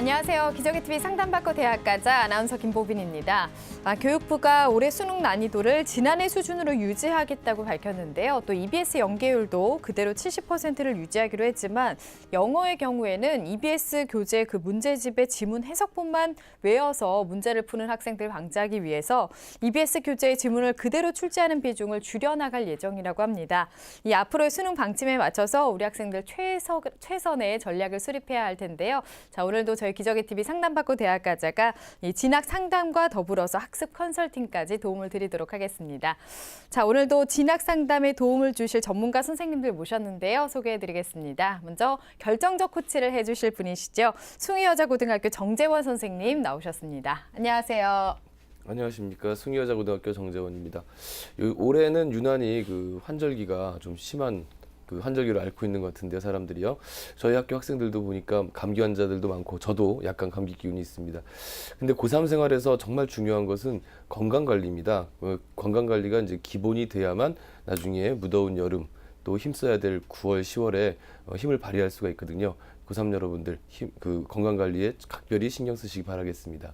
안녕하세요. 기저귀TV 상담받고 대학 가자 아나운서 김보빈입니다. 교육부가 올해 수능 난이도를 지난해 수준으로 유지하겠다고 밝혔는데요. 또 EBS 연계율도 그대로 70%를 유지하기로 했지만 영어의 경우에는 EBS 교재 그 문제집의 지문 해석본만 외워서 문제를 푸는 학생들 방지하기 위해서 EBS 교재의 지문을 그대로 출제하는 비중을 줄여나갈 예정이라고 합니다. 이 앞으로의 수능 방침에 맞춰서 우리 학생들 최선의 전략을 수립해야 할 텐데요. 자, 오늘도 저희 기저귀TV 상담받고 대학 가자가 이 진학 상담과 더불어서 학습 컨설팅까지 도움을 드리도록 하겠습니다. 자, 오늘도 진학 상담에 도움을 주실 전문가 선생님들 모셨는데요. 소개해드리겠습니다. 먼저 결정적 코치를 해주실 분이시죠. 숭의여자고등학교 정재원 선생님 나오셨습니다. 안녕하세요. 안녕하십니까. 숭의여자고등학교 정재원입니다. 올해는 유난히 그 환절기가 좀 심한 그 환절기를 앓고 있는 것 같은데요, 사람들이요. 저희 학교 학생들도 보니까 감기 환자들도 많고 저도 약간 감기 기운이 있습니다. 근데 고3 생활에서 정말 중요한 것은 건강 관리입니다. 건강 관리가 이제 기본이 돼야만 나중에 무더운 여름 또 힘써야 될 9월, 10월에 힘을 발휘할 수가 있거든요. 고3 여러분들 그 건강 관리에 각별히 신경 쓰시기 바라겠습니다.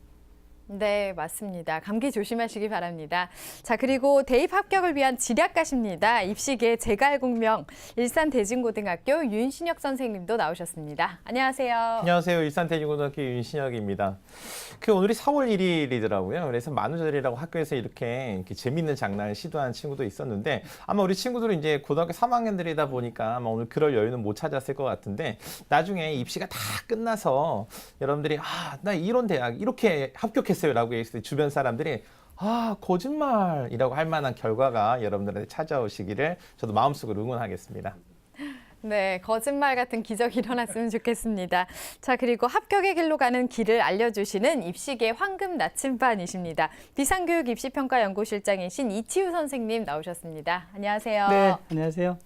네, 맞습니다. 감기 조심하시기 바랍니다. 자, 그리고 대입 합격을 위한 지략가십니다. 입시계 제갈공명 일산대진고등학교 윤신혁 선생님도 나오셨습니다. 안녕하세요. 안녕하세요. 일산대진고등학교 윤신혁입니다. 오늘이 4월 1일이더라고요. 그래서 만우절이라고 학교에서 이렇게 재밌는 장난을 시도한 친구도 있었는데 아마 우리 친구들은 이제 고등학교 3학년들이다 보니까 아마 오늘 그럴 여유는 못 찾았을 것 같은데 나중에 입시가 다 끝나서 여러분들이 나 이런 대학 이렇게 합격했어요 라고 했을 때 주변 사람들이 거짓말이라고 할 만한 결과가 여러분들한테 찾아오시기를 저도 마음속으로 응원하겠습니다. 네, 거짓말 같은 기적이 일어났으면 좋겠습니다. 자, 그리고 합격의 길로 가는 길을 알려주시는 입시계 황금 나침반이십니다. 비상교육 입시평가연구실장이신 이치우 선생님 나오셨습니다. 안녕하세요. 네, 안녕하세요.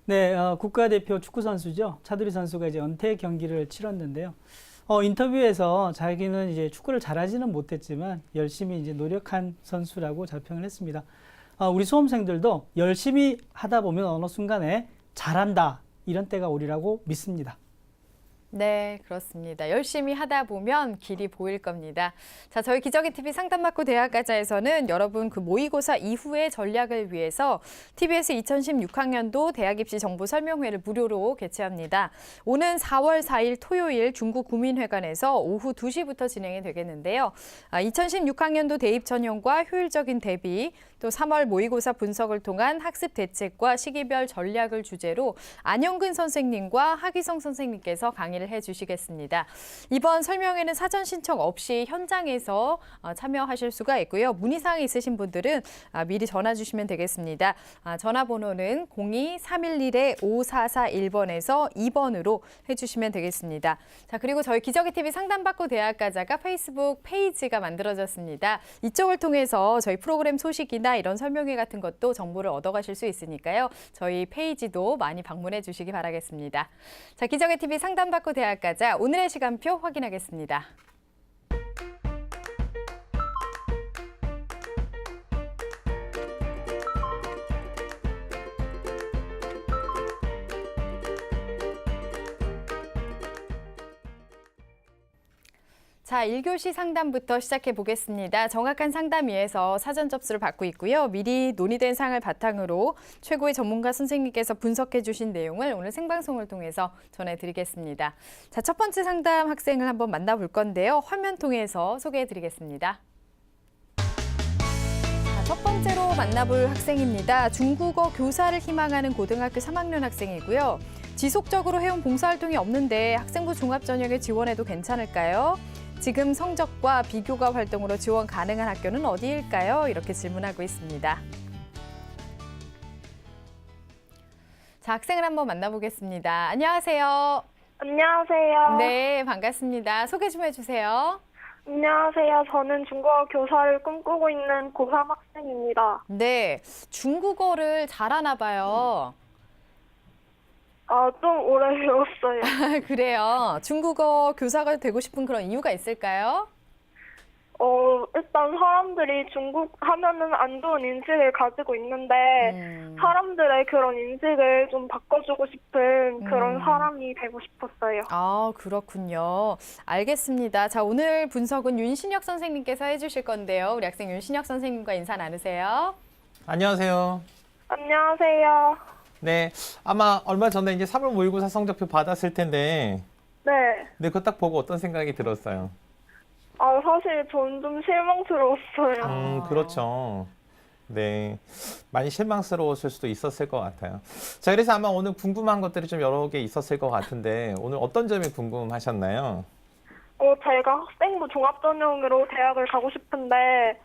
네, 국가대표 축구 선수죠. 차두리 선수가 이제 은퇴 경기를 치렀는데요. 인터뷰에서 자기는 이제 축구를 잘하지는 못했지만 열심히 이제 노력한 선수라고 자평을 했습니다. 우리 수험생들도 열심히 하다 보면 어느 순간에 잘한다 이런 때가 오리라고 믿습니다. 네, 그렇습니다. 열심히 하다 보면 길이 보일 겁니다. 자, 저희 기저귀TV 상담받고 대학 가자에서는 여러분 그 모의고사 이후의 전략을 위해서 TBS 2016학년도 대학 입시 정보 설명회를 무료로 개최합니다. 오는 4월 4일 토요일 중구 구민회관에서 오후 2시부터 진행이 되겠는데요. 2016학년도 대입 전형과 효율적인 대비, 또 3월 모의고사 분석을 통한 학습 대책과 시기별 전략을 주제로 안영근 선생님과 하기성 선생님께서 강의를 해주시겠습니다. 이번 설명회는 사전 신청 없이 현장에서 참여하실 수가 있고요. 문의사항이 있으신 분들은 미리 전화 주시면 되겠습니다. 전화번호는 02-311-5441번에서 2번으로 해주시면 되겠습니다. 자, 그리고 저희 기저귀TV 상담받고 대학 가자가 페이스북 페이지가 만들어졌습니다. 이쪽을 통해서 저희 프로그램 소식이나 이런 설명회 같은 것도 정보를 얻어가실 수 있으니까요. 저희 페이지도 많이 방문해 주시기 바라겠습니다. 자, 기저귀TV 상담받고 대학 가자 오늘의 시간표 확인하겠습니다. 자, 1교시 상담부터 시작해 보겠습니다. 정확한 상담 위해서 사전 접수를 받고 있고요. 미리 논의된 사항을 바탕으로 최고의 전문가 선생님께서 분석해 주신 내용을 오늘 생방송을 통해서 전해드리겠습니다. 자, 첫 번째 상담 학생을 한번 만나볼 건데요. 화면 통해서 소개해 드리겠습니다. 첫 번째로 만나볼 학생입니다. 중국어 교사를 희망하는 고등학교 3학년 학생이고요. 지속적으로 해온 봉사활동이 없는데 학생부 종합전형에 지원해도 괜찮을까요? 지금 성적과 비교과 활동으로 지원 가능한 학교는 어디일까요? 이렇게 질문하고 있습니다. 자, 학생을 한번 만나보겠습니다. 안녕하세요. 안녕하세요. 네, 반갑습니다. 소개 좀 해주세요. 안녕하세요. 저는 중국어 교사를 꿈꾸고 있는 고3 학생입니다. 네, 중국어를 잘하나 봐요. 좀 오래 배웠어요. 그래요. 중국어 교사가 되고 싶은 그런 이유가 있을까요? 일단 사람들이 중국 하면은 안 좋은 인식을 가지고 있는데 사람들의 그런 인식을 좀 바꿔주고 싶은 그런 사람이 되고 싶었어요. 아, 그렇군요. 알겠습니다. 자, 오늘 분석은 윤신혁 선생님께서 해주실 건데요. 우리 학생 윤신혁 선생님과 인사 나누세요. 안녕하세요. 안녕하세요. 네, 아마 얼마 전에 이제 3월 모의고사 성적표 받았을 텐데, 네. 네, 그거 딱 보고 어떤 생각이 들었어요? 사실 저는 좀 실망스러웠어요. 그렇죠. 네, 많이 실망스러웠을 수도 있었을 것 같아요. 자, 그래서 아마 오늘 궁금한 것들이 좀 여러 개 있었을 것 같은데, 오늘 어떤 점이 궁금하셨나요? 제가 학생부 종합전형으로 대학을 가고 싶은데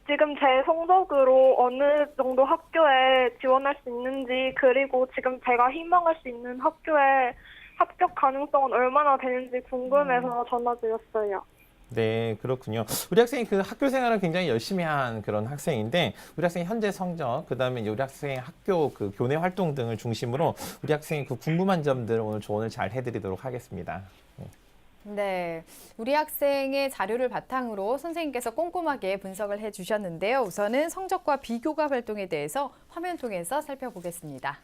지금 제 성적으로 어느 정도 학교에 지원할 수 있는지 그리고 지금 제가 희망할 수 있는 학교에 합격 가능성은 얼마나 되는지 궁금해서 전화드렸어요. 네, 그렇군요. 우리 학생이 그 학교 생활을 굉장히 열심히 한 그런 학생인데, 우리 학생의 현재 성적, 그 다음에 우리 학생의 학교 그 교내 활동 등을 중심으로 우리 학생이 그 궁금한 점들 오늘 조언을 잘 해드리도록 하겠습니다. 네, 우리 학생의 자료를 바탕으로 선생님께서 꼼꼼하게 분석을 해주셨는데요. 우선은 성적과 비교과 활동에 대해서 화면 통해서 살펴보겠습니다.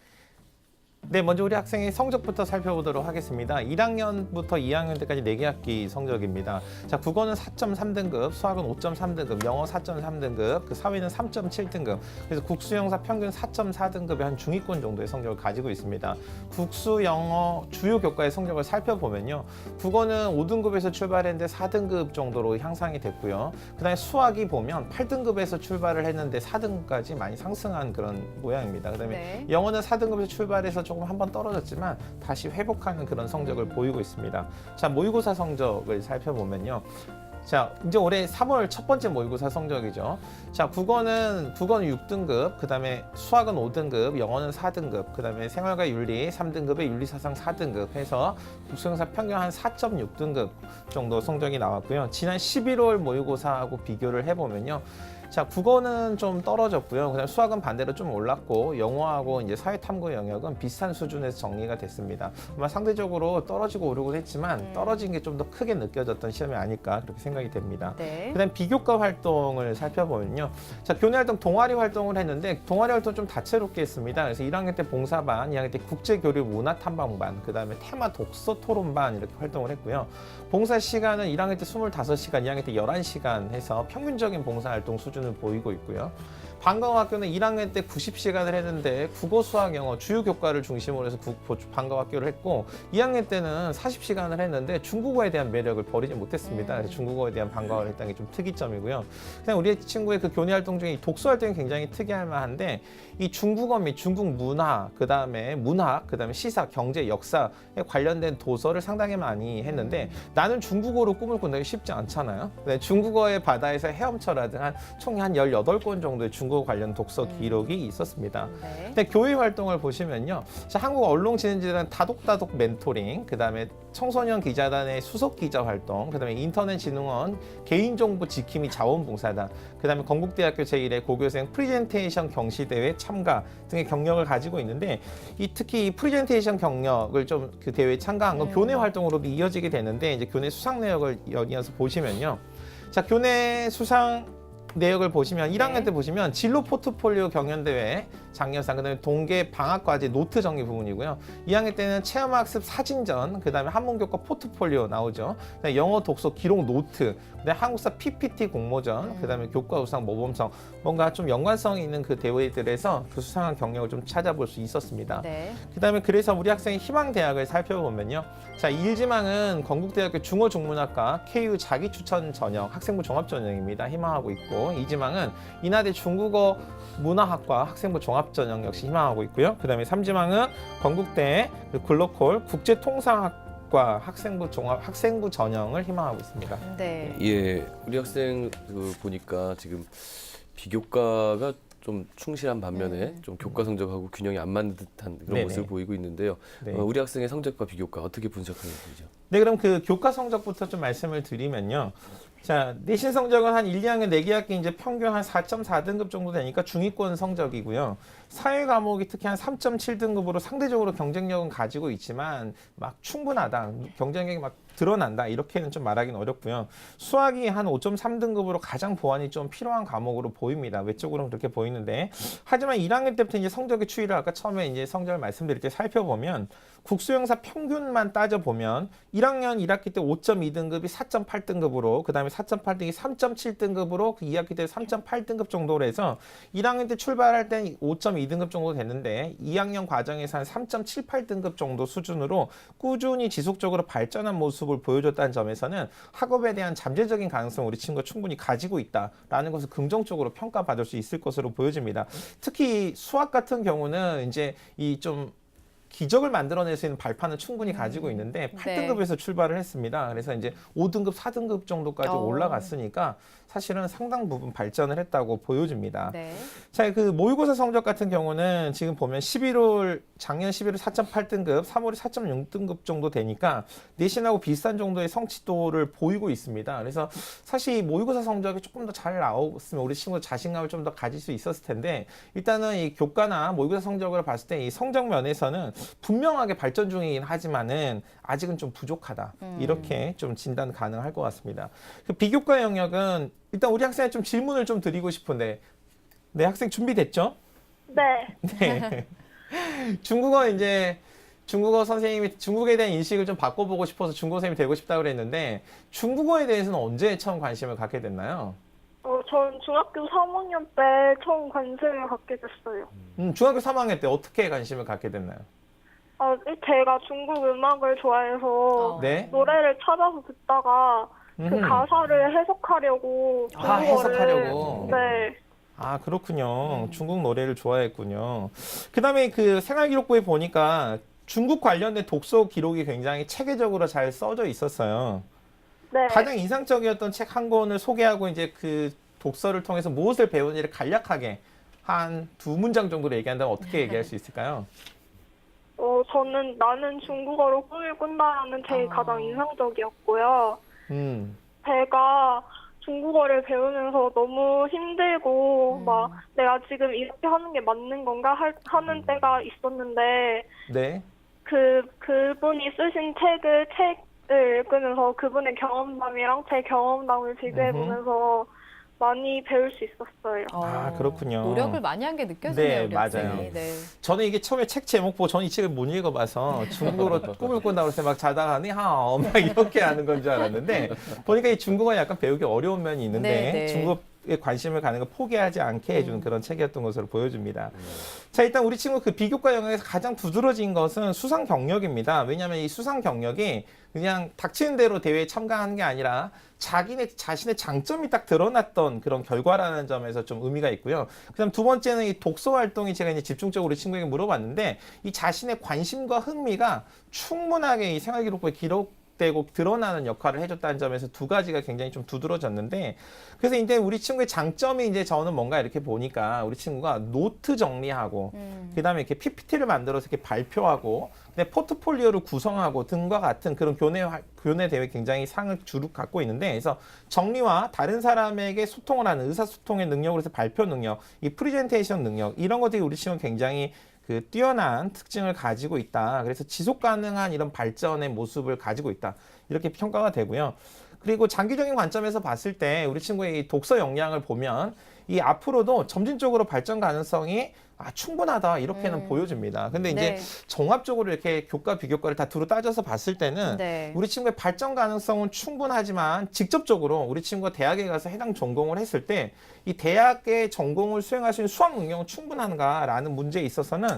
네, 먼저 우리 학생의 성적부터 살펴보도록 하겠습니다. 1학년부터 2학년 때까지 4개학기 성적입니다. 자, 국어는 4.3등급, 수학은 5.3등급, 영어 4.3등급, 그 사회는 3.7등급. 그래서 국수, 영사 평균 4.4등급의 한 중위권 정도의 성적을 가지고 있습니다. 국수, 영어 주요 교과의 성적을 살펴보면요. 국어는 5등급에서 출발했는데 4등급 정도로 향상이 됐고요. 그다음에 수학이 보면 8등급에서 출발을 했는데 4등급까지 많이 상승한 그런 모양입니다. 그다음에 네. 영어는 4등급에서 출발해서 조금 한번 떨어졌지만 다시 회복하는 그런 성적을 보이고 있습니다. 자, 모의고사 성적을 살펴보면요. 자, 이제 올해 3월 첫 번째 모의고사 성적이죠. 자, 국어는 6등급, 그 다음에 수학은 5등급, 영어는 4등급, 그 다음에 생활과 윤리 3등급에 윤리사상 4등급 해서 국수영사 평균 한 4.6등급 정도 성적이 나왔고요. 지난 11월 모의고사하고 비교를 해보면요. 자, 국어는 좀 떨어졌고요. 그다음 수학은 반대로 좀 올랐고, 영어하고 이제 사회탐구 영역은 비슷한 수준에서 정리가 됐습니다. 아마 상대적으로 떨어지고 오르고 했지만 떨어진 게 좀 더 크게 느껴졌던 시험이 아닐까 그렇게 생각이 됩니다. 네. 그다음 비교과 활동을 살펴보면요. 자, 교내 활동 동아리 활동을 했는데 동아리 활동 좀 다채롭게 했습니다. 그래서 1학년 때 봉사반, 2학년 때 국제교류 문화탐방반, 그다음에 테마 독서 토론반 이렇게 활동을 했고요. 봉사 시간은 1학년 때 25시간, 2학년 때 11시간 해서 평균적인 봉사 활동 수준을 보이고 있고요. 방과학교는 1학년 때 90시간을 했는데 국어, 수학, 영어 주요 교과를 중심으로 해서 방과학교를 했고 2학년 때는 40시간을 했는데 중국어에 대한 매력을 버리지 못했습니다. 그래서 중국어에 대한 방과를 했다는 게 좀 특이점이고요. 그냥 우리 친구의 그 교내 활동 중에 독서 활동이 굉장히 특이할 만한데 이 중국어 및 중국 문화, 그다음에 문학, 그다음에 시사, 경제, 역사에 관련된 도서를 상당히 많이 했는데 나는 중국어로 꿈을 꾼다기 쉽지 않잖아요. 중국어의 바다에서 헤엄쳐라 등 총 한 18권 정도의 중국어 관련 독서 기록이 있었습니다. 네. 근데 교회 활동을 보시면요. 자, 한국 언론진흥재단 다독다독 멘토링, 그다음에 청소년 기자단의 수석 기자 활동, 그다음에 인터넷진흥원 개인정보 지킴이 자원봉사단, 그다음에 건국대학교 제1회 고교생 프리젠테이션 경시대회 참가 등의 경력을 가지고 있는데 특히 이 프리젠테이션 경력을 좀 그 대회에 참가한 건 교내 활동으로도 이어지게 되는데 이제 교내 수상 내역을 이어서 보시면요. 자, 교내 수상 내역을 보시면 1학년 때 보시면 진로 포트폴리오 경연대회 장려상, 그다음에 동계 방학과제 노트 정리 부분이고요. 2학년 때는 체험학습 사진전, 그다음에 한문교과 포트폴리오 나오죠. 그다음에 영어 독서 기록 노트, 그다음에 한국사 PPT 공모전, 그다음에 교과 우상 모범성, 뭔가 좀 연관성이 있는 그 대회들에서 그 수상한 경력을 좀 찾아볼 수 있었습니다. 네. 그다음에 그래서 우리 학생의 희망 대학을 살펴보면요. 자, 1지망은 건국대학교 중어중문학과 KU 자기 추천 전형 학생부 종합 전형입니다. 희망하고 있고 2지망은 인하대 중국어 문화학과 학생부 종합 전형 역시 희망하고 있고요. 그다음에 3지망은 건국대 글로컬 국제통상학과 학생부 전형을 희망하고 있습니다. 네. 예, 우리 학생 보니까 지금 비교과가 좀 충실한 반면에 좀 교과 성적하고 균형이 안 맞는 듯한 그런 네네. 모습을 보이고 있는데요. 네. 우리 학생의 성적과 비교과 어떻게 분석하는 분이죠? 네, 그럼 그 교과 성적부터 좀 말씀을 드리면요. 자, 내신 성적은 한 1, 2학년 4개학기 이제 평균 한 4.4등급 정도 되니까 중위권 성적이고요. 사회 과목이 특히 한 3.7등급으로 상대적으로 경쟁력은 가지고 있지만 막 충분하다, 경쟁력이 막 드러난다 이렇게는 좀 말하기는 어렵고요. 수학이 한 5.3등급으로 가장 보완이 좀 필요한 과목으로 보입니다. 외적으로는 그렇게 보이는데 하지만 1학년 때부터 이제 성적의 추이를 아까 처음에 이제 성적을 말씀드릴 때 살펴보면 국수형사 평균만 따져보면 1학년 1학기 때 5.2등급이 4.8등급으로 그 다음에 4.8등급이 3.7등급으로 그 2학기 때 3.8등급 정도로 해서 1학년 때 출발할 때 5.2등급 정도 됐는데 2학년 과정에서 한 3.78등급 정도 수준으로 꾸준히 지속적으로 발전한 모습을 보여줬다는 점에서는 학업에 대한 잠재적인 가능성 우리 친구가 충분히 가지고 있다라는 것을 긍정적으로 평가받을 수 있을 것으로 보여집니다. 특히 수학 같은 경우는 이제 이 좀 기적을 만들어낼 수 있는 발판은 충분히 가지고 있는데 8등급에서 출발을 했습니다. 그래서 이제 5등급, 4등급 정도까지 올라갔으니까 사실은 상당 부분 발전을 했다고 보여집니다. 네. 자, 그 모의고사 성적 같은 경우는 지금 보면 작년 11월 4.8등급, 3월이 4.6등급 정도 되니까 내신하고 비슷한 정도의 성취도를 보이고 있습니다. 그래서 사실 이 모의고사 성적이 조금 더 잘 나왔으면 우리 친구 자신감을 좀 더 가질 수 있었을 텐데 일단은 이 교과나 모의고사 성적을 봤을 때 이 성적 면에서는 분명하게 발전 중이긴 하지만은 아직은 좀 부족하다. 이렇게 좀 진단 가능할 것 같습니다. 그 비교과 영역은 일단 우리 학생에 좀 질문을 좀 드리고 싶은데, 네, 학생 준비됐죠? 네. 네. 중국어 선생님이 중국에 대한 인식을 좀 바꿔보고 싶어서 중국어 선생님이 되고 싶다고 그랬는데, 중국어에 대해서는 언제 처음 관심을 갖게 됐나요? 전 중학교 3학년 때 처음 관심을 갖게 됐어요. 중학교 3학년 때 어떻게 관심을 갖게 됐나요? 제가 중국 음악을 좋아해서 네. 노래를 찾아서 듣다가 그 가사를 해석하려고 중국어를 해석하려고. 네. 아, 그렇군요. 중국 노래를 좋아했군요. 그 다음에 그 생활기록부에 보니까 중국 관련된 독서 기록이 굉장히 체계적으로 잘 써져 있었어요. 네. 가장 인상적이었던 책 한 권을 소개하고 이제 그 독서를 통해서 무엇을 배우는지를 간략하게 한 2문장 정도로 얘기한다면 어떻게 얘기할 수 있을까요? 저는 나는 중국어로 꿈을 꾼다라는 책이 가장 인상적이었고요. 제가 중국어를 배우면서 너무 힘들고 막 내가 지금 이렇게 하는 게 맞는 건가 하는 때가 있었는데 네. 그분이 쓰신 책을 읽으면서 그분의 경험담이랑 제 경험담을 비교해보면서 많이 배울 수 있었어요. 아, 그렇군요. 노력을 많이 한 게 느껴지네요. 네, 우리 맞아요. 학생이. 네. 저는 이게 처음에 책 제목 보고 저는 이 책을 못 읽어봐서 중국어로 꿈을 꾼다고 했을 때 막 자다가 니하오 막 이렇게 하는 건 줄 알았는데 보니까 이 중국어 약간 배우기 어려운 면이 있는데 네, 네. 중국에 관심을 가는 걸 포기하지 않게 해주는 그런 책이었던 것으로 보여줍니다. 자, 일단 우리 친구 그 비교과 영역에서 가장 두드러진 것은 수상 경력입니다. 왜냐하면 이 수상 경력이 그냥 닥치는 대로 대회에 참가하는 게 아니라 자신의 장점이 딱 드러났던 그런 결과라는 점에서 좀 의미가 있고요. 그다음 두 번째는 이 독서 활동이 제가 이제 집중적으로 우리 친구에게 물어봤는데 이 자신의 관심과 흥미가 충분하게 이 생활기록부에 기록되고 드러나는 역할을 해줬다는 점에서 두 가지가 굉장히 좀 두드러졌는데 그래서 이제 우리 친구의 장점이 이제 저는 뭔가 이렇게 보니까 우리 친구가 노트 정리하고 그다음에 이렇게 PPT를 만들어서 이렇게 발표하고 포트폴리오를 구성하고 등과 같은 그런 교내 대회 굉장히 상을 주룩 갖고 있는데 그래서 정리와 다른 사람에게 소통을 하는 의사소통의 능력으로 해서 발표 능력, 이 프리젠테이션 능력 이런 것들이 우리 친구는 굉장히 그 뛰어난 특징을 가지고 있다. 그래서 지속 가능한 이런 발전의 모습을 가지고 있다. 이렇게 평가가 되고요. 그리고 장기적인 관점에서 봤을 때 우리 친구의 이 독서 역량을 보면 이 앞으로도 점진적으로 발전 가능성이 충분하다 이렇게는 보여집니다. 근데 이제 네. 종합적으로 이렇게 교과 비교과를 다 두루 따져서 봤을 때는 네. 우리 친구의 발전 가능성은 충분하지만 직접적으로 우리 친구가 대학에 가서 해당 전공을 했을 때 이 대학의 전공을 수행할 수 있는 수학 능력은 충분한가라는 문제에 있어서는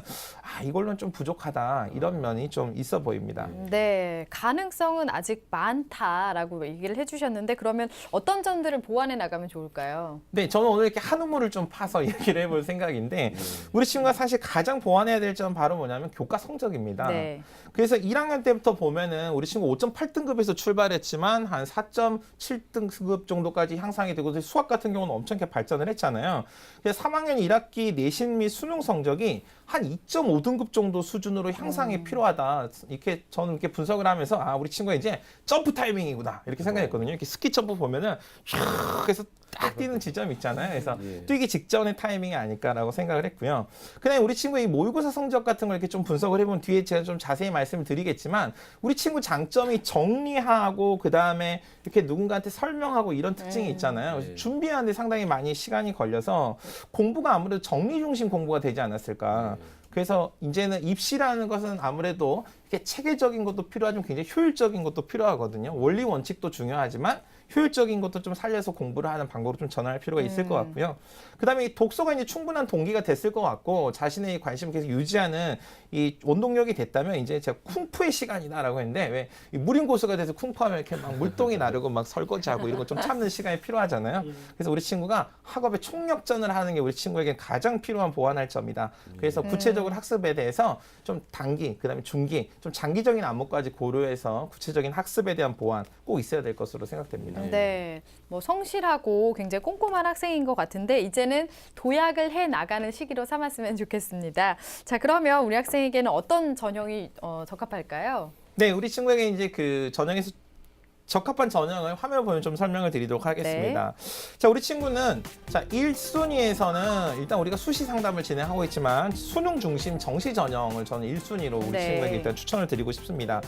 이걸로는 좀 부족하다 이런 면이 좀 있어 보입니다. 네, 가능성은 아직 많다라고 얘기를 해주셨는데 그러면 어떤 점들을 보완해 나가면 좋을까요? 네, 저는 오늘 이렇게 한 우물을 좀 파서 얘기를 해볼 생각인데 우리 친구가 사실 가장 보완해야 될 점 바로 뭐냐면 교과 성적입니다. 네. 그래서 1학년 때부터 보면은 우리 친구 5.8등급에서 출발했지만 한 4.7등급 정도까지 향상이 되고 수학 같은 경우는 엄청나게 발전을 했잖아요. 그래서 3학년 1학기 내신 및 수능 성적이 한 2.5등급 정도 수준으로 향상이 필요하다. 이렇게 저는 이렇게 분석을 하면서 아 우리 친구가 이제 점프 타이밍이구나 이렇게 생각했거든요. 이렇게 스키 점프 보면은 슉 해서 딱 뛰는 지점이 있잖아요. 그래서 예. 뛰기 직전의 타이밍이 아닐까라고 생각을 했고요. 그다음에 우리 친구의 이 모의고사 성적 같은 걸 이렇게 좀 분석을 해보면 뒤에 제가 좀 자세히 말씀을 드리겠지만 우리 친구 장점이 정리하고 그다음에 이렇게 누군가한테 설명하고 이런 특징이 있잖아요. 그래서 네. 준비하는데 상당히 많이 시간이 걸려서 공부가 아무래도 정리 중심 공부가 되지 않았을까. 그래서 이제는 입시라는 것은 아무래도 이렇게 체계적인 것도 필요하지만 굉장히 효율적인 것도 필요하거든요. 원리 원칙도 중요하지만 효율적인 것도 좀 살려서 공부를 하는 방법으로 좀 전환할 필요가 있을 것 같고요. 그다음에 이 독서가 이제 충분한 동기가 됐을 것 같고 자신의 관심을 계속 유지하는 이 원동력이 됐다면 이제 제가 쿵푸의 시간이다라고 했는데 왜 이 무림 고수가 돼서 쿵푸하면 이렇게 막 물동이 나르고 막 설거지하고 이런 거 좀 참는 시간이 필요하잖아요. 그래서 우리 친구가 학업에 총력전을 하는 게 우리 친구에게 가장 필요한 보완할 점이다. 그래서 구체적으로 학습에 대해서 좀 단기, 그다음에 중기, 좀 장기적인 안목까지 고려해서 구체적인 학습에 대한 보완 꼭 있어야 될 것으로 생각됩니다. 네, 뭐 성실하고 굉장히 꼼꼼한 학생인 것 같은데 이제는 도약을 해 나가는 시기로 삼았으면 좋겠습니다. 자, 그러면 우리 학생에게는 어떤 전형이 적합할까요? 네, 우리 친구에게 이제 그 전형에서 적합한 전형을 화면을 보면 좀 설명을 드리도록 하겠습니다. 자, 우리 친구는 자 1순위에서는 일단 우리가 수시 상담을 진행하고 있지만 수능 중심 정시 전형을 저는 1순위로 우리 네. 친구에게 일단 추천을 드리고 싶습니다.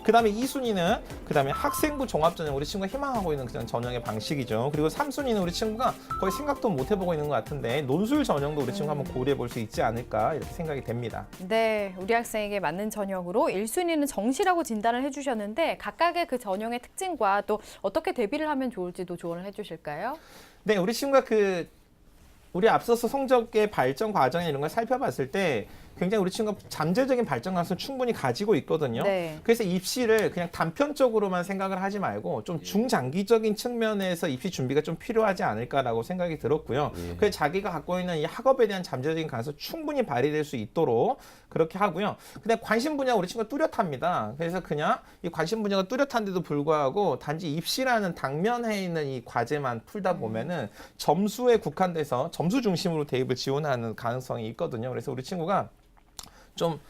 그 다음에 2순위는 그 다음에 학생부 종합전형 우리 친구가 희망하고 있는 그런 전형의 방식이죠. 그리고 3순위는 우리 친구가 거의 생각도 못 해보고 있는 것 같은데 논술 전형도 우리 친구가 한번 고려해 볼 수 있지 않을까 이렇게 생각이 됩니다. 네, 우리 학생에게 맞는 전형으로 1순위는 정시라고 진단을 해주셨는데 각각의 그 전형의 특징과 또 어떻게 대비를 하면 좋을지도 조언을 해주실까요? 네, 우리 친구가 우리 앞서서 성적의 발전 과정 이런 걸 살펴봤을 때 굉장히 우리 친구가 잠재적인 발전 가능성 충분히 가지고 있거든요. 네. 그래서 입시를 그냥 단편적으로만 생각을 하지 말고 좀 중장기적인 측면에서 입시 준비가 좀 필요하지 않을까라고 생각이 들었고요. 그래서 자기가 갖고 있는 이 학업에 대한 잠재적인 가능성 충분히 발휘될 수 있도록 그렇게 하고요. 근데 관심 분야가 우리 친구가 뚜렷합니다. 그래서 그냥 이 관심 분야가 뚜렷한데도 불구하고 단지 입시라는 당면에 있는 이 과제만 풀다 보면은 점수에 국한돼서 점수 중심으로 대입을 지원하는 가능성이 있거든요. 그래서 우리 친구가 좀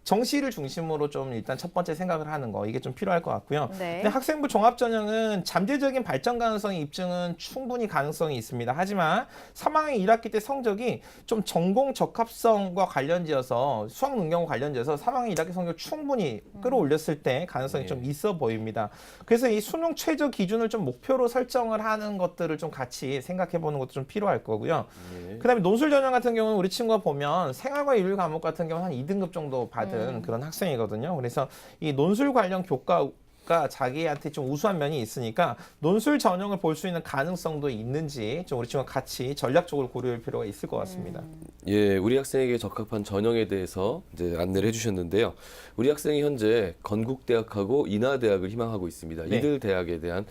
정시를 중심으로 좀 일단 첫 번째 생각을 하는 거 이게 좀 필요할 것 같고요. 네. 근데 학생부 종합전형은 잠재적인 발전 가능성의 입증은 충분히 가능성이 있습니다. 하지만 3학년 1학기 때 성적이 좀 전공 적합성과 관련지어서 수학 능력과 관련지어서 3학년 1학기 성적을 충분히 끌어올렸을 때 가능성이 좀 있어 보입니다. 그래서 이 수능 최저 기준을 좀 목표로 설정을 하는 것들을 좀 같이 생각해 보는 것도 좀 필요할 거고요. 그다음에 논술 전형 같은 경우는 우리 친구가 보면 생활과 인류 과목 같은 경우는 한 2등급 정도 받은 그런 학생이거든요. 그래서 이 논술 관련 교과가 자기한테 좀 우수한 면이 있으니까 논술 전형을 볼 수 있는 가능성도 있는지 좀 우리 친구가 같이 전략적으로 고려할 필요가 있을 것 같습니다. 예, 우리 학생에게 적합한 전형에 대해서 이제 안내를 해주셨는데요. 우리 학생이 현재 건국대학하고 인하대학을 희망하고 있습니다. 네. 이들 대학에 대한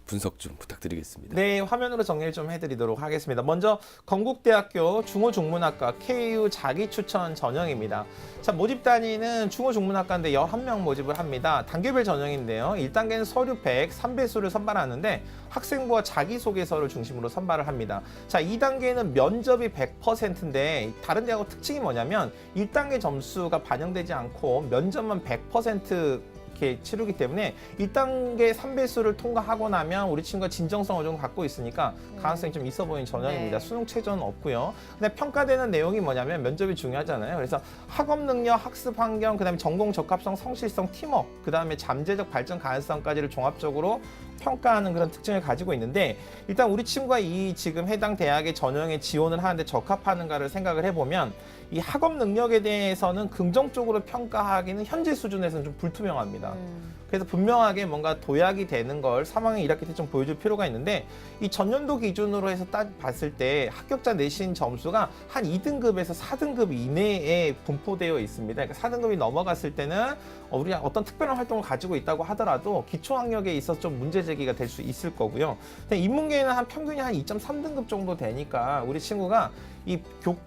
분석 좀 부탁드리겠습니다. 네, 화면으로 정리를 좀 해드리도록 하겠습니다. 먼저 건국대학교 중호중문학과 KU 자기추천 전형입니다. 자, 모집 단위는 중호중문학과인데 11명 모집을 합니다. 단계별 전형인데요. 1단계는 서류 100, 3배수를 선발하는데 학생부와 자기소개서를 중심으로 선발을 합니다. 자, 2단계는 면접이 100%인데 다른 대학하고 특징이 뭐냐면 1단계 점수가 반영되지 않고 면접만 100% 이렇게 치르기 때문에 1단계 3배수를 통과하고 나면 우리 친구가 진정성을 좀 갖고 있으니까 가능성이 좀 있어 보이는 전형입니다. 네. 수능 최저는 없고요. 근데 평가되는 내용이 뭐냐면 면접이 중요하잖아요. 그래서 학업 능력, 학습 환경, 그다음에 전공 적합성, 성실성, 팀워크, 그다음에 잠재적 발전 가능성까지를 종합적으로 평가하는 그런 특징을 가지고 있는데 일단 우리 친구가 이 지금 해당 대학의 전형에 지원을 하는데 적합하는가를 생각을 해보면 이 학업 능력에 대해서는 긍정적으로 평가하기는 현재 수준에서는 좀 불투명합니다. 그래서 분명하게 뭔가 도약이 되는 걸 3학년 1학기 때 좀 보여줄 필요가 있는데 이 전년도 기준으로 해서 딱 봤을 때 합격자 내신 점수가 한 2등급에서 4등급 이내에 분포되어 있습니다. 그러니까 4등급이 넘어갔을 때는 우리가 어떤 특별한 활동을 가지고 있다고 하더라도 기초학력에 있어서 좀 문제 제기가 될 수 있을 거고요. 근데 인문계는 한 평균이 한 2.3등급 정도 되니까 우리 친구가 이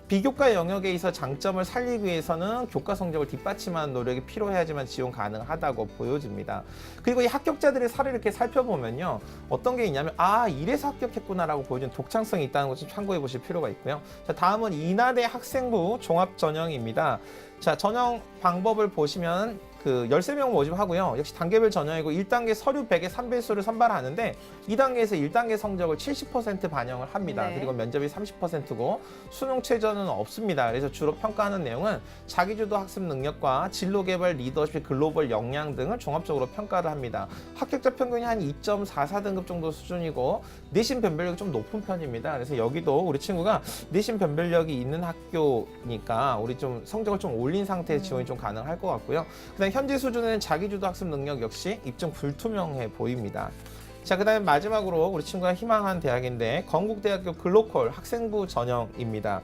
비교과 영역에 있어 장점을 살리기 위해서는 교과 성적을 뒷받침하는 노력이 필요해야지만 지원 가능하다고 보여집니다. 그리고 이 합격자들의 사례를 이렇게 살펴보면요. 어떤 게 있냐면 이래서 합격했구나라고 보여주는 독창성이 있다는 것 좀 참고해 보실 필요가 있고요. 자, 다음은 인하대 학생부 종합 전형입니다. 자, 전형 방법을 보시면 그 13명 모집하고요. 역시 단계별 전형이고 1단계 서류 100의 3배수를 선발하는데 2단계에서 1단계 성적을 70% 반영을 합니다. 네. 그리고 면접이 30%고 수능 최저는 없습니다. 그래서 주로 평가하는 내용은 자기주도 학습 능력과 진로개발, 리더십, 글로벌 역량 등을 종합적으로 평가를 합니다. 합격자 평균이 한 2.44등급 정도 수준이고 내신 변별력이 좀 높은 편입니다. 그래서 여기도 우리 친구가 내신 변별력이 있는 학교니까 우리 좀 성적을 좀 올린 상태에서 지원이 좀 가능할 것 같고요. 그다음에 현재 수준에는 자기주도 학습 능력 역시 입증 불투명해 보입니다. 자, 그다음에 마지막으로 우리 친구가 희망한 대학인데 건국대학교 글로컬 학생부 전형입니다.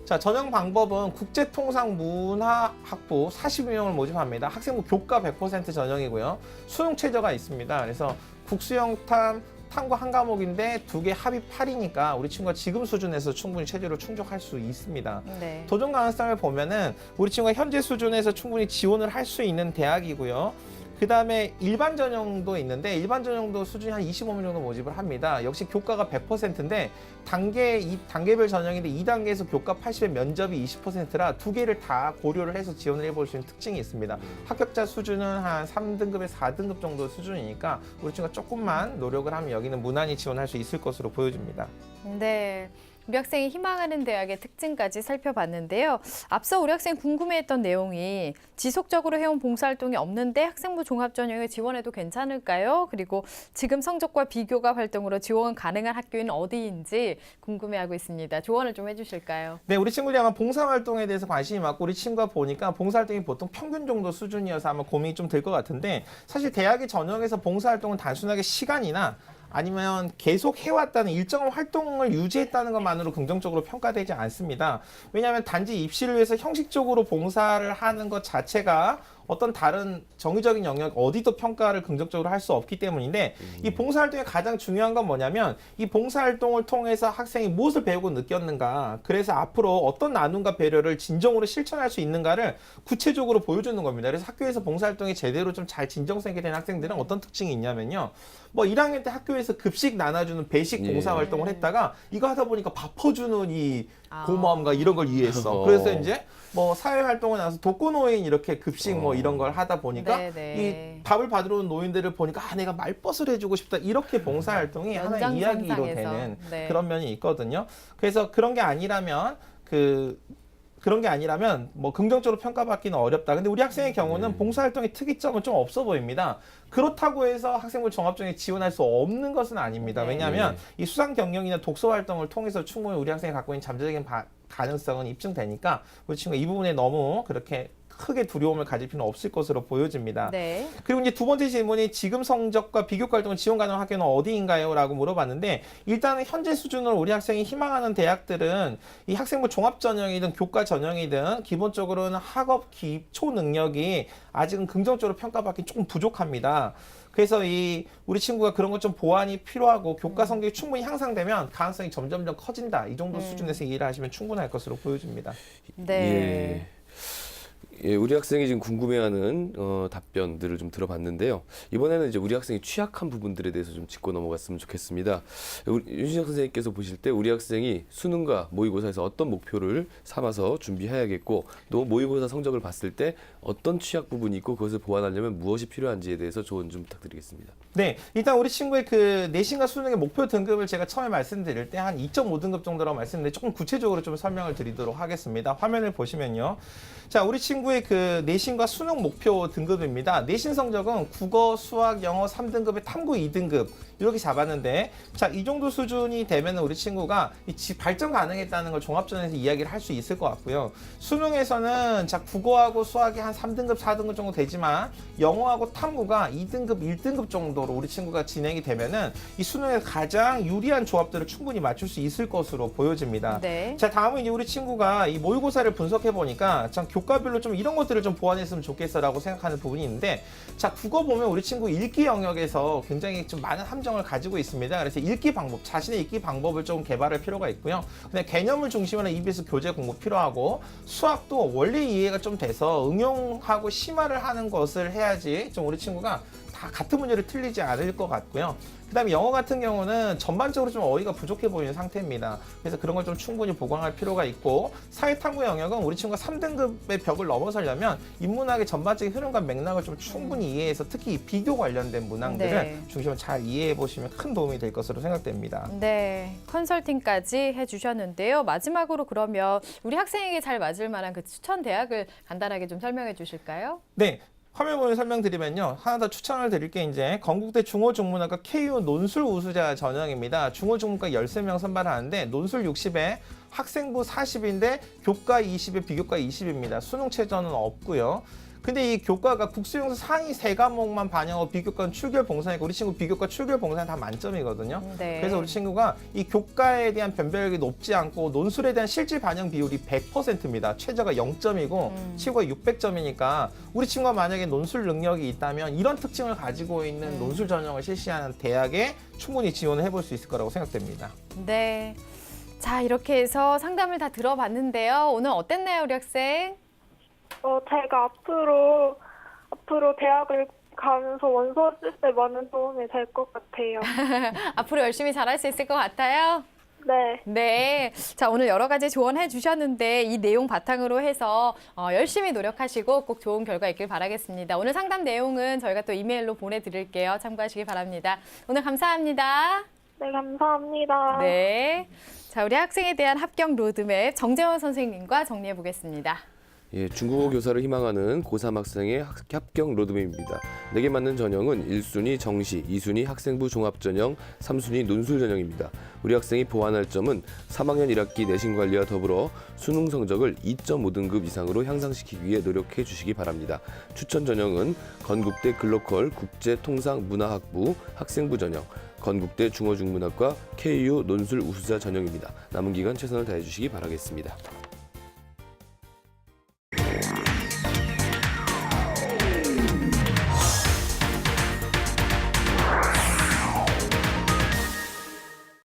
자, 전형 방법은 국제통상문화학부 42명을 모집합니다. 학생부 교과 100% 전형이고요. 수능 최저가 있습니다. 그래서 국수영탐 탐구 한 과목인데 2개 합이 8이니까 우리 친구가 지금 수준에서 충분히 체제로 충족할 수 있습니다. 네. 도전 가능성을 보면은 우리 친구가 현재 수준에서 충분히 지원을 할 수 있는 대학이고요. 그 다음에 일반 전형도 있는데 일반 전형도 수준이 한 25명 정도 모집을 합니다. 역시 교과가 100%인데 단계별 전형인데 2단계에서 교과 80에 면접이 20%라 두 개를 다 고려를 해서 지원을 해볼 수 있는 특징이 있습니다. 합격자 수준은 한 3등급에 4등급 정도 수준이니까 우리 친구가 조금만 노력을 하면 여기는 무난히 지원할 수 있을 것으로 보여집니다. 네. 우리 학생이 희망하는 대학의 특징까지 살펴봤는데요. 앞서 우리 학생이 궁금해했던 내용이 지속적으로 해온 봉사활동이 없는데 학생부 종합전형에 지원해도 괜찮을까요? 그리고 지금 성적과 비교과 활동으로 지원 가능한 학교는 어디인지 궁금해하고 있습니다. 조언을 좀 해주실까요? 네, 우리 친구들이 아마 봉사활동에 대해서 관심이 많고 우리 친구가 보니까 봉사활동이 보통 평균 정도 수준이어서 아마 고민이 좀 될 것 같은데 사실 대학의 전형에서 봉사활동은 단순하게 시간이나 아니면 계속 해왔다는 일정한 활동을 유지했다는 것만으로 긍정적으로 평가되지 않습니다. 왜냐하면 단지 입시를 위해서 형식적으로 봉사를 하는 것 자체가 어떤 다른 정의적인 영역 어디도 평가를 긍정적으로 할 수 없기 때문인데 이 봉사활동의 가장 중요한 건 뭐냐면 이 봉사활동을 통해서 학생이 무엇을 배우고 느꼈는가, 그래서 앞으로 어떤 나눔과 배려를 진정으로 실천할 수 있는가를 구체적으로 보여주는 겁니다. 그래서 학교에서 봉사활동이 제대로 좀 잘 진정성 있게 된 학생들은 어떤 특징이 있냐면요, 뭐 1학년 때 학교에서 급식 나눠주는 배식 봉사활동을 했다가 이거 하다 보니까 밥 퍼주는 이 고마움과 이런 걸 이해했어. 그래서 이제 뭐 사회활동을 나서 독거노인 이렇게 급식 뭐 이런 걸 하다 보니까 이 밥을 받으러 온 노인들을 보니까 내가 말벗을 해주고 싶다, 이렇게 봉사활동이 하나의 이야기로 되는 그런 면이 있거든요. 그래서 그런 게 아니라면 뭐 긍정적으로 평가받기는 어렵다. 근데 우리 학생의 경우는 봉사활동의 특이점은 좀 없어 보입니다. 그렇다고 해서 학생부 종합전형에 지원할 수 없는 것은 아닙니다. 왜냐하면 이 수상 경영이나 독서 활동을 통해서 충분히 우리 학생이 갖고 있는 잠재적인 가능성은 입증되니까 우리 친구가 이 부분에 너무 그렇게 크게 두려움을 가질 필요는 없을 것으로 보여집니다. 네. 그리고 이제 두 번째 질문이 지금 성적과 비교과 활동을 지원 가능한 학교는 어디인가요? 라고 물어봤는데 일단은 현재 수준으로 우리 학생이 희망하는 대학들은 이 학생부 종합전형이든 교과 전형이든 기본적으로는 학업 기초 능력이 아직은 긍정적으로 평가받기 조금 부족합니다. 그래서 우리 친구가 그런 것 좀 보완이 필요하고 교과 성적이 충분히 향상되면 가능성이 점점점 커진다. 이 정도 수준에서 이해를 하시면 충분할 것으로 보여집니다. 네. 예, 우리 학생이 지금 궁금해하는 답변들을 좀 들어봤는데요. 이번에는 이제 우리 학생이 취약한 부분들에 대해서 좀 짚고 넘어갔으면 좋겠습니다. 윤신혁 선생님께서 보실 때 우리 학생이 수능과 모의고사에서 어떤 목표를 삼아서 준비해야겠고, 또 모의고사 성적을 봤을 때 어떤 취약 부분이 있고 그것을 보완하려면 무엇이 필요한지에 대해서 조언 좀 부탁드리겠습니다. 네, 일단 우리 친구의 그 내신과 수능의 목표 등급을 제가 처음에 말씀드릴 때 한 2.5등급 정도라고 말씀드렸는데 조금 구체적으로 좀 설명을 드리도록 하겠습니다. 화면을 보시면요. 자, 우리 친구 친구의 그 내신과 수능 목표 등급입니다. 내신 성적은 국어, 수학, 영어 3등급에 탐구 2등급 이렇게 잡았는데, 자, 이 정도 수준이 되면 우리 친구가 발전 가능했다는 걸 종합전에서 이야기를 할 수 있을 것 같고요. 수능에서는 자, 국어하고 수학이 한 3등급, 4등급 정도 되지만 영어하고 탐구가 2등급, 1등급 정도로 우리 친구가 진행이 되면은 이 수능에 가장 유리한 조합들을 충분히 맞출 수 있을 것으로 보여집니다. 네. 자, 다음은 이제 우리 친구가 이 모의고사를 분석해 보니까 참 교과별로 좀 이런 것들을 좀 보완했으면 좋겠어라고 생각하는 부분이 있는데, 자, 국어 보면 우리 친구 읽기 영역에서 굉장히 좀 많은 함정을 가지고 있습니다. 그래서 읽기 방법, 자신의 읽기 방법을 좀 개발할 필요가 있고요. 그다음에 개념을 중심으로 한 EBS 교재 공부 필요하고, 수학도 원리 이해가 좀 돼서 응용하고 심화를 하는 것을 해야지 좀 우리 친구가 다 같은 문제를 틀리지 않을 것 같고요. 그다음에 영어 같은 경우는 전반적으로 좀 어휘가 부족해 보이는 상태입니다. 그래서 그런 걸 좀 충분히 보강할 필요가 있고, 사회탐구 영역은 우리 친구가 3등급의 벽을 넘어서려면 인문학의 전반적인 흐름과 맥락을 좀 충분히 이해해서 특히 이 비교 관련된 문항들을 네. 중심으로 잘 이해해 보시면 큰 도움이 될 것으로 생각됩니다. 네, 컨설팅까지 해주셨는데요. 마지막으로 그러면 우리 학생에게 잘 맞을 만한 그 추천 대학을 간단하게 좀 설명해 주실까요? 네. 화면 보면 설명드리면요. 하나 더 추천을 드릴 게 이제 건국대 중어중문학과 KU 논술 우수자 전형입니다. 중어중문과 13명 선발하는데 논술 60에 학생부 40인데 교과 20에 비교과 20입니다. 수능 최저는 없고요. 근데 이 교과가 국수용서 상위 3과목만 반영하고 비교과는 출결 봉산이고, 우리 친구 비교과 출결 봉산이 다 만점이거든요. 네. 그래서 우리 친구가 이 교과에 대한 변별력이 높지 않고 논술에 대한 실질 반영 비율이 100%입니다. 최저가 0점이고 친구가 600점이니까 우리 친구가 만약에 논술 능력이 있다면 이런 특징을 가지고 있는 논술 전형을 실시하는 대학에 충분히 지원을 해볼 수 있을 거라고 생각됩니다. 네. 자, 이렇게 해서 상담을 다 들어봤는데요. 오늘 어땠나요, 우리 학생? 제가 앞으로 대학을 가면서 원서 쓸 때 많은 도움이 될 것 같아요. 앞으로 열심히 잘할 수 있을 것 같아요? 네. 네. 자, 오늘 여러 가지 조언해 주셨는데 이 내용 바탕으로 해서 열심히 노력하시고 꼭 좋은 결과 있길 바라겠습니다. 오늘 상담 내용은 저희가 또 이메일로 보내드릴게요. 참고하시기 바랍니다. 오늘 감사합니다. 네, 감사합니다. 네. 자, 우리 학생에 대한 합격 로드맵 정재원 선생님과 정리해 보겠습니다. 예, 중국어 교사를 희망하는 고3 학생의 합격 로드맵입니다. 내게 맞는 전형은 1순위 정시, 2순위 학생부 종합전형, 3순위 논술 전형입니다. 우리 학생이 보완할 점은 3학년 1학기 내신 관리와 더불어 수능 성적을 2.5등급 이상으로 향상시키기 위해 노력해 주시기 바랍니다. 추천 전형은 건국대 글로컬 국제통상문화학부 학생부 전형, 건국대 중어중문학과 KU 논술 우수자 전형입니다. 남은 기간 최선을 다해 주시기 바라겠습니다.